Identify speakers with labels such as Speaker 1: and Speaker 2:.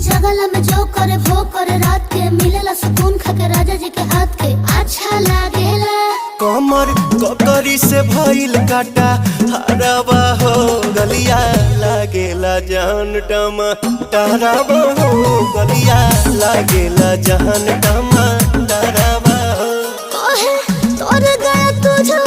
Speaker 1: जगला में जो करे वो करे रात के मिलेला सुकून खाके राजा जी के हाथ के अच्छा लागेला।
Speaker 2: कमर ककरी से भइल काटा हराबा हो गलिया लागेला जान टमाटराबा हो गलिया लागेला जान टमाटराबा हो।
Speaker 1: तोहे तोर गया तुझे